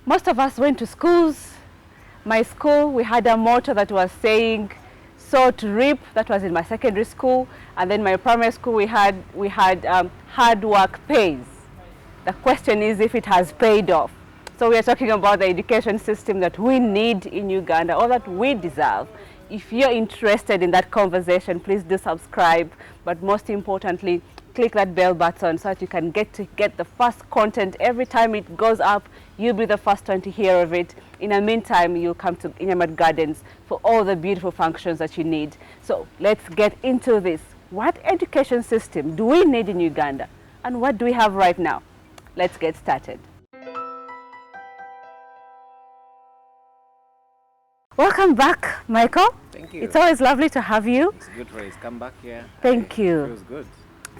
most of us went to schools. My school, we had a motto that was saying, sow to reap. That was in my secondary school. And then my primary school, we had hard work pays. The question is if it has paid off. So we are talking about the education system that we need in Uganda, or that we deserve. If you're interested in that conversation, please do subscribe. But most importantly, click that bell button so that you can get the first content every time it goes up. You'll be the first one to hear of it. In the meantime, you'll come to Inyamat Gardens for all the beautiful functions that you need. So let's get into this. What education system do we need in Uganda? And what do we have right now? Let's get started. Welcome back, Michael. Thank you. It's always lovely to have you. It's good for you. Come back here. Thank you. It feels good.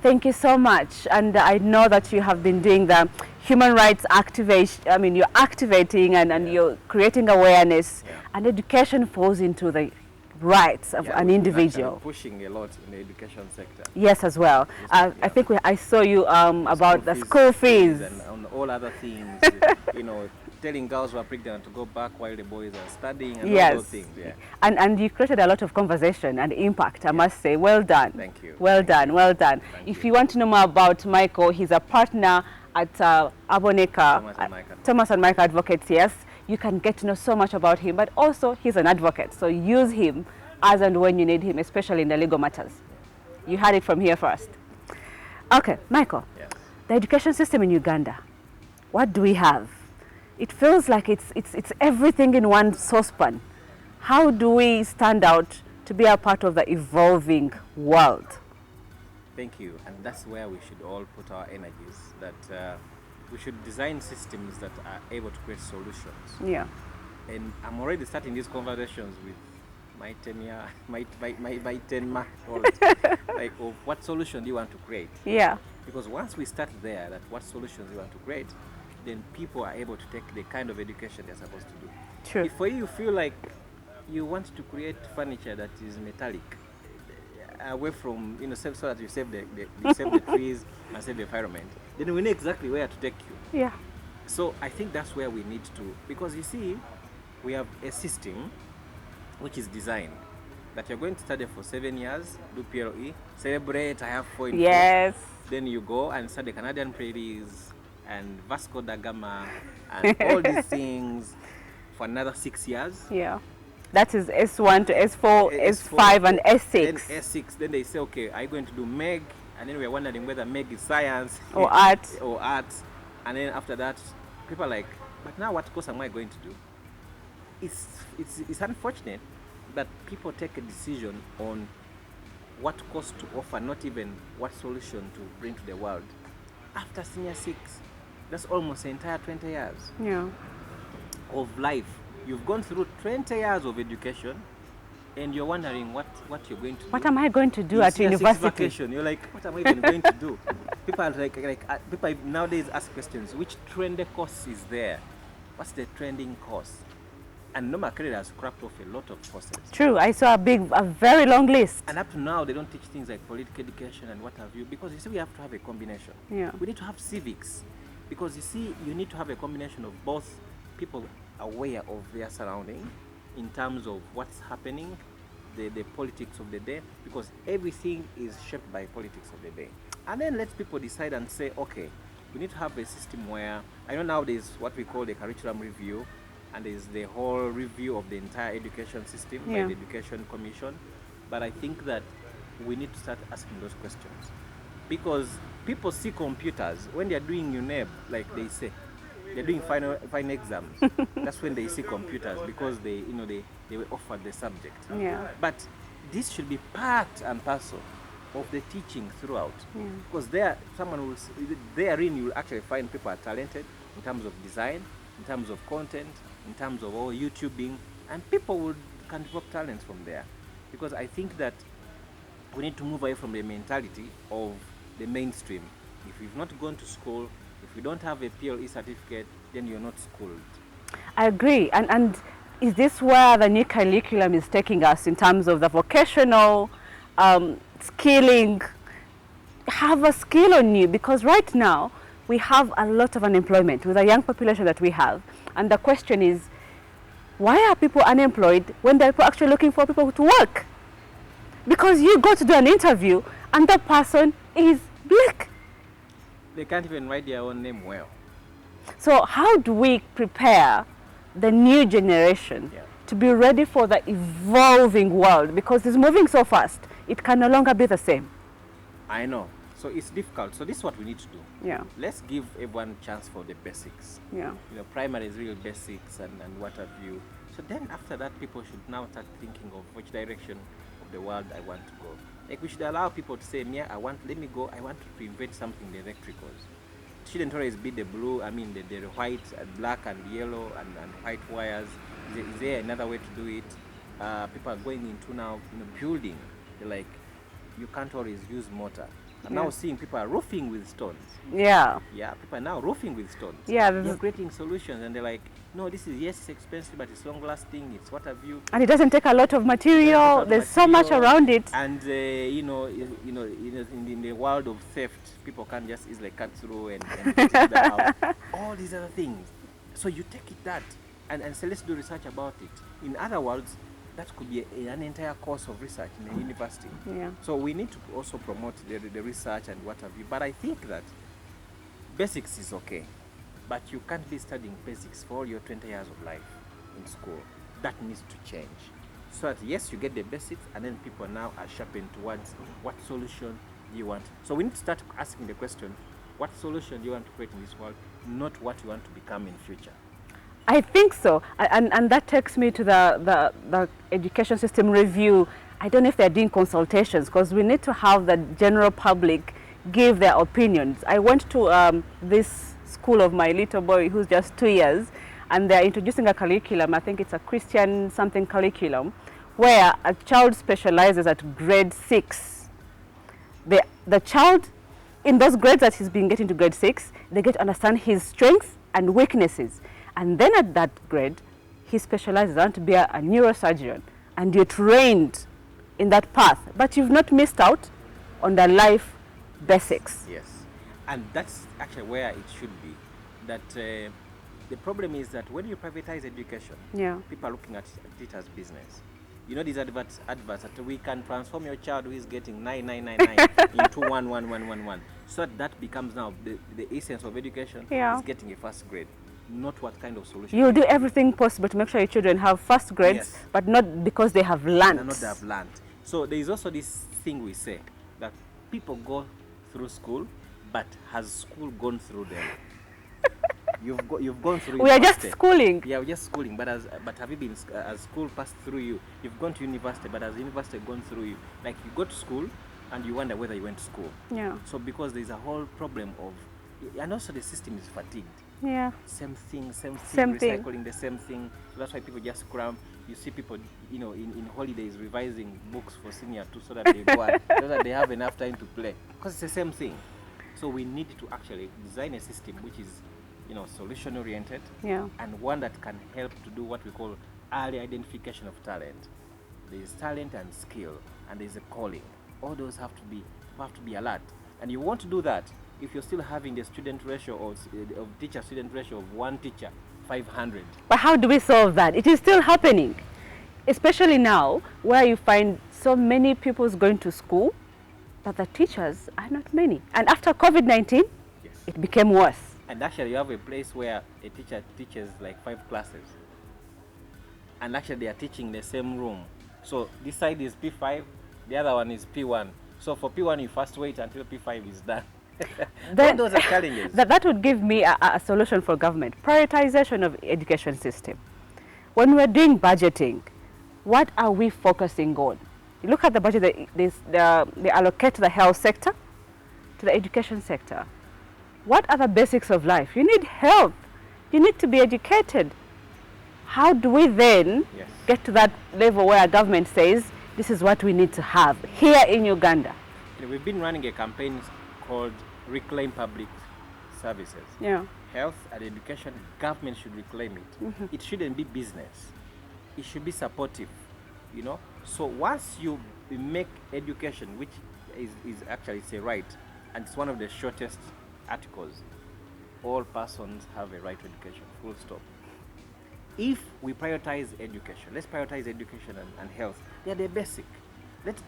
Thank you so much. And I know that you have been doing the human rights activation. I mean, you're activating and you're creating awareness. Yeah. And education falls into the rights of an individual. Pushing a lot in the education sector. Yes, as well. I think I saw you about the school fees. And on all other things, you know, telling girls who are pregnant to go back while the boys are studying and all those things. Yeah. And you created a lot of conversation and impact, I must say. Well done. Thank you. Well done, well done. If you want to know more about Michael, he's a partner at Aboneka, Thomas and Mike Advocates, yes. You can get to know so much about him, but also he's an advocate. So use him as and when you need him, especially in the legal matters. You had it from here first. Okay, Michael, the education system in Uganda, what do we have? It feels like it's everything in one saucepan. How do we stand out to be a part of the evolving world? Thank you. And that's where we should all put our energies, that we should design systems that are able to create solutions. Yeah. And I'm already starting these conversations with my 10-year, my 10-month-old, like, of what solution do you want to create? Yeah. Because once we start there, that what solutions you want to create, then people are able to take the kind of education they're supposed to do. True. If for you feel like you want to create furniture that is metallic, away from, you know, so that you save the trees and save the environment, then we know exactly where to take you. Yeah. So I think that's where we need to, because you see, we have a system which is designed that you're going to study for 7 years, do PLE, celebrate, I have 4 in 4. Yes. Then you go and study Canadian Prairies and Vasco da Gama and all these things for another 6 years. Yeah. That is S1 to S4, S5 and S6. Then S6, then they say, okay, are you going to do MEG? And then we're wondering whether MEG is science or art. Or art. And then after that, people are like, but now what course am I going to do? It's unfortunate that people take a decision on what course to offer, not even what solution to bring to the world. After senior 6, that's almost the entire 20 years of life. You've gone through 20 years of education, and you're wondering what you're going to do. What am I going to do at university? Vacation. You're like, what am I even going to do? People are people nowadays ask questions. Which trendy course is there? What's the trending course? And Noma Credit has scrapped off a lot of courses. True, I saw a very long list. And up to now, they don't teach things like political education and what have you, because you see, we have to have a combination. Yeah. We need to have civics, because you see, you need to have a combination of both people aware of their surrounding in terms of what's happening, the politics of the day, because everything is shaped by politics of the day. And then let people decide and say, okay, we need to have a system where, I know now there's what we call the curriculum review, and there's the whole review of the entire education system by the Education Commission. But I think that we need to start asking those questions, because people see computers when they're doing UNEB, like they say, they're doing final exams. That's when they see computers, because they were offered the subject. Yeah. But this should be part and parcel of the teaching throughout, because therein you will actually find people are talented in terms of design, in terms of content, in terms of all YouTubing, and people can develop talents from there. Because I think that we need to move away from the mentality of the mainstream. If you've not gone to school, if you don't have a PLE certificate, then you're not schooled. I agree. And is this where the new curriculum is taking us in terms of the vocational skilling? Have a skill on you, because right now we have a lot of unemployment with the young population that we have. And the question is, why are people unemployed when they're actually looking for people to work? Because you go to do an interview and that person is black. They can't even write their own name well. So how do we prepare the new generation to be ready for the evolving world? Because it's moving so fast, it can no longer be the same. I know. So it's difficult. So this is what we need to do. Yeah. Let's give everyone a chance for the basics. Yeah. You know, primary is real basics and what have you. So then after that, people should now start thinking of which direction of the world I want to go. Like we should allow people to say, I want to invent something in the electricals. It shouldn't always be the blue, the white and black and yellow and white wires. Is there another way to do it? People are going into now, building. They're like, you can't always use mortar. I'm now seeing people are roofing with stones. Yeah. Yeah, people are now roofing with stones. Yeah. They're creating solutions and they're like, no, this is, yes, it's expensive, but it's long lasting, it's what have you. And it doesn't take a lot of material. There's so much around it. And, in the world of theft, people can't just easily cut through and get into the house. All these other things. So you take that and say, let's do research about it. In other words, that could be an entire course of research in the university. Yeah. So we need to also promote the research and what have you. But I think that basics is okay. But you can't be studying basics for all your 20 years of life in school. That needs to change. So that, yes, you get the basics, and then people now are sharpened towards what solution you want. So we need to start asking the question, what solution do you want to create in this world, not what you want to become in future. I think so, and that takes me to the education system review. I don't know if they're doing consultations, because we need to have the general public give their opinions. I went to this school of my little boy who's just 2 years, and they're introducing a curriculum. I think it's a Christian something curriculum, where a child specializes at grade 6. The child, in those grades that he's been getting to grade 6, they get to understand his strengths and weaknesses. And then at that grade, he specializes. I want to be a neurosurgeon. And you're trained in that path. But you've not missed out on the life basics. Yes. And that's actually where it should be. That the problem is that when you privatize education, people are looking at it as business. You know these adverts that we can transform your child who is getting 9999 into 11111. So that becomes now the essence of education is getting a first grade. Not what kind of solution. You do everything possible to make sure your children have first grades, but not because they have learned. Not they have learned. So there is also this thing we say that people go through school, but has school gone through them? You've gone through. We are just schooling. Yeah, we're just schooling. But have you been has school passed through you? You've gone to university, but has university gone through you? Like you go to school, and you wonder whether you went to school. Yeah. So because there's a whole problem of, and also the system is fatigued. Yeah. Same thing, recycling the same thing. So that's why people just cram. You see people, in holidays revising books for senior 2 so that they go out, so that they have enough time to play. Because it's the same thing. So we need to actually design a system which is, solution oriented, and one that can help to do what we call early identification of talent. There is talent and skill, and there is a calling. All those have to be alert. And you want to do that if you're still having the student ratio of teacher-student ratio of 1 teacher, 500. But how do we solve that? It is still happening, especially now where you find so many pupils going to school, but the teachers are not many. And after COVID-19, it became worse. And actually you have a place where a teacher teaches like 5 classes. And actually they are teaching the same room. So this side is P5, the other one is P1. So for P1 you first wait until P5 is done. Then, those are challenges. That would give me a solution for government. Prioritization of education system. When we're doing budgeting, what are we focusing on? You look at the budget, they allocate to the health sector, to the education sector. What are the basics of life? You need health. You need to be educated. How do we then get to that level where a government says, this is what we need to have here in Uganda? We've been running a campaign called Reclaim Public Services. Yeah. Health and education, government should reclaim it. Mm-hmm. It shouldn't be business. It should be supportive, So once you make education, which is actually it's a right, and it's one of the shortest articles, all persons have a right to education, full stop. If we prioritize education, let's prioritize education and health. They are the basic.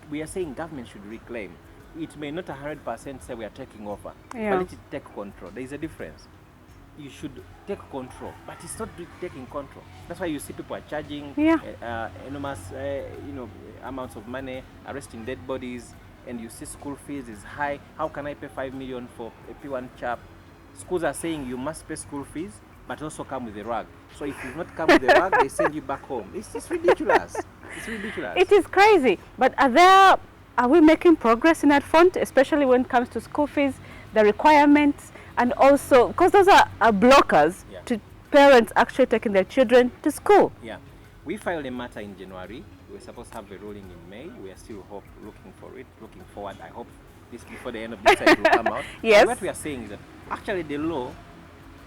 We are saying government should reclaim. It may not 100% say we are taking over, Yeah. but let it take control. There is a difference. You should take control, but it's not taking control. That's why you see people are charging enormous, amounts of money, arresting dead bodies, and you see school fees is high. How can I pay 5 million for a P1 chap? Schools are saying you must pay school fees, but also come with a rug. So if you not come with a rug, they send you back home. It's just ridiculous. It's ridiculous. It is crazy. But are we making progress in that front, especially when it comes to school fees, the requirements, and also, because those are blockers to parents actually taking their children to school? Yeah. We filed a matter in January. We were supposed to have a ruling in May. We are still looking forward. I hope this before the end of this year it will come out. Yes. And what we are saying is that actually the law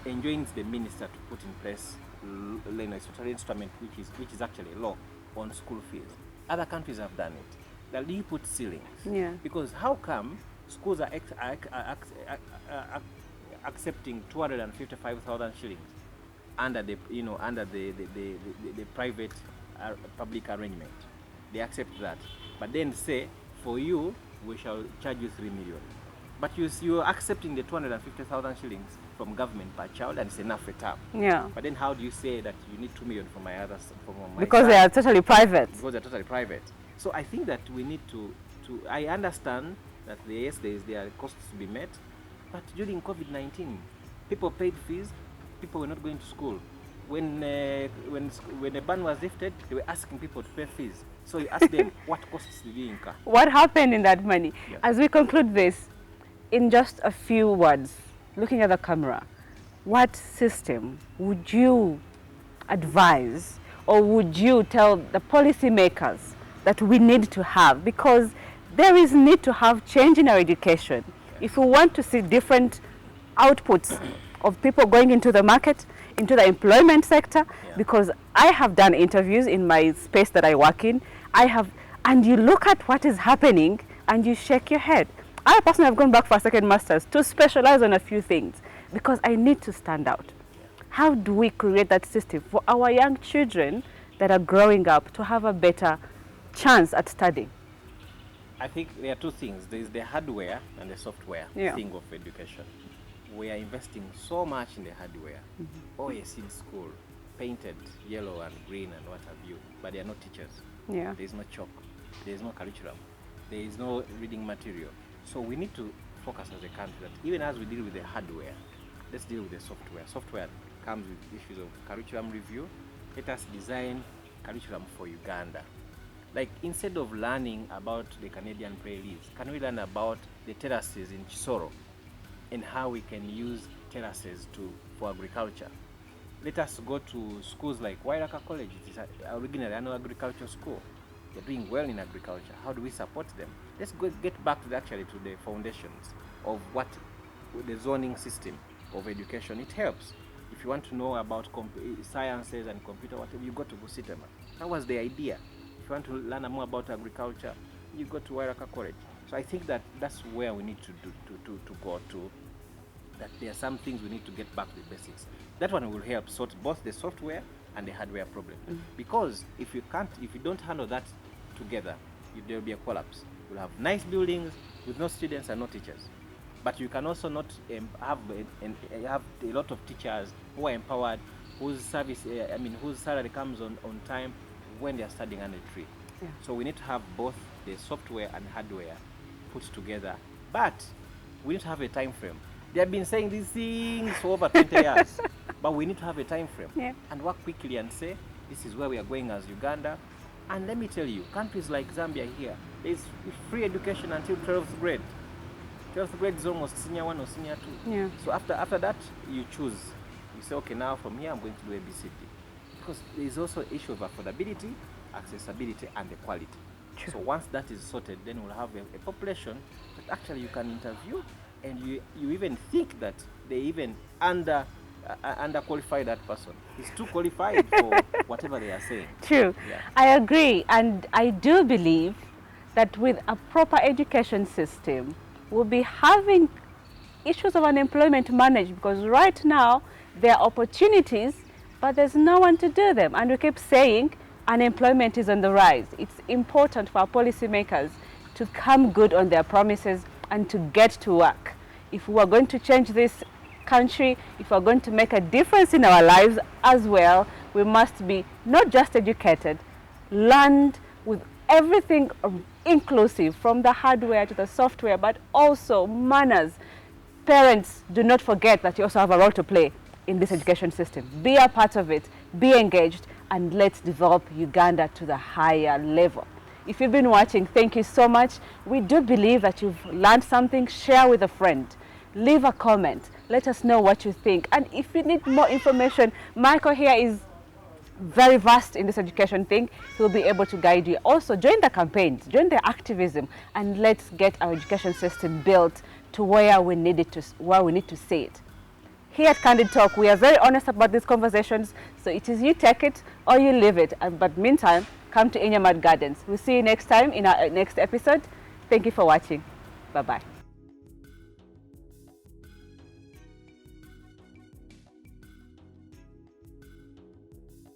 enjoins the minister to put in place a social instrument which is actually a law on school fees. Other countries have done it. That you put ceilings. Yeah. Because how come schools are accepting 255,000 shillings under the private public arrangement? They accept that, but then say for you we shall charge you 3 million. But you're accepting the 250,000 shillings from government per child, and it's enough for term. Yeah. But then how do you say that you need 2 million for my others? Because they are totally private. Because they're totally private. So I think that we need to I understand that there are costs to be met, but during COVID-19, people paid fees, people were not going to school. When the ban was lifted, they were asking people to pay fees. So you ask them, what costs did you incur? What happened in that money? Yeah. As we conclude this, in just a few words, looking at the camera, what system would you advise, or would you tell the policymakers that we need to have? Because there is need to have change in our education. If we want to see different outputs of people going into the market, into the employment sector, because I have done interviews in my space that I work in, and you look at what is happening and you shake your head. I personally have gone back for a second master's to specialize on a few things because I need to stand out. How do we create that system for our young children that are growing up to have a better chance at studying? I think there are two things. There is the hardware and the software thing of education. We are investing so much in the hardware. OS in school, painted yellow and green and what have you, but they are not teachers. Yeah. There is no chalk. There is no curriculum. There is no reading material. So we need to focus as a country that even as we deal with the hardware, let's deal with the software. Software comes with issues of curriculum review. Let us design curriculum for Uganda. Like, instead of learning about the Canadian prairies, can we learn about the terraces in Chisoro and how we can use terraces for agriculture? Let us go to schools like Wairaka College. It is originally an agricultural school. They're doing well in agriculture. How do we support them? Let's get back to the foundations of what the zoning system of education. It helps. If you want to know about sciences and computer, whatever, you go to Busitema. That was the idea. If you want to learn more about agriculture, you go to Wairaka College. So I think that that's where we need to go to. That there are some things we need to get back to the basics. That one will help sort both the software and the hardware problem. Because if you don't handle that together, there will be a collapse. You'll have nice buildings with no students and no teachers. But you can also not have a lot of teachers who are empowered, whose salary comes on time when they are studying under a tree. Yeah. So we need to have both the software and hardware put together. But we need to have a time frame. They have been saying these things for over 20 years. But we need to have a time frame and work quickly and say, this is where we are going as Uganda. And let me tell you, countries like Zambia here, there's free education until 12th grade. 12th grade is almost senior 1 or senior 2. Yeah. So after that, you choose. You say, okay, now from here I'm going to do ABCD. Because there is also an issue of affordability, accessibility, and the quality. True. So once that is sorted, then we'll have a population that actually you can interview, and you even think that they even underqualify that person. He's too qualified for whatever they are saying. True. Yeah. I agree, and I do believe that with a proper education system, we'll be having issues of unemployment managed, because right now there are opportunities, but there's no one to do them. And we keep saying unemployment is on the rise. It's important for our policymakers to come good on their promises and to get to work. If we are going to change this country, if we are going to make a difference in our lives as well, we must be not just educated, learned with everything inclusive, from the hardware to the software, but also manners. Parents, do not forget that you also have a role to play in this education system. Be a part of it, be engaged, and let's develop Uganda to the higher level. If you've been watching, thank you so much. We do believe that you've learned something. Share with a friend. Leave a comment. Let us know what you think. And if you need more information, Michael here is very vast in this education thing. He'll be able to guide you. Also, join the campaigns, join the activism, and let's get our education system built to where we need it to, where we need to see it. Here at Candid Talk, we are very honest about these conversations, so it is you take it or you leave it. But meantime, come to Inyamad Gardens. We'll see you next time in our next episode. Thank you for watching. Bye-bye.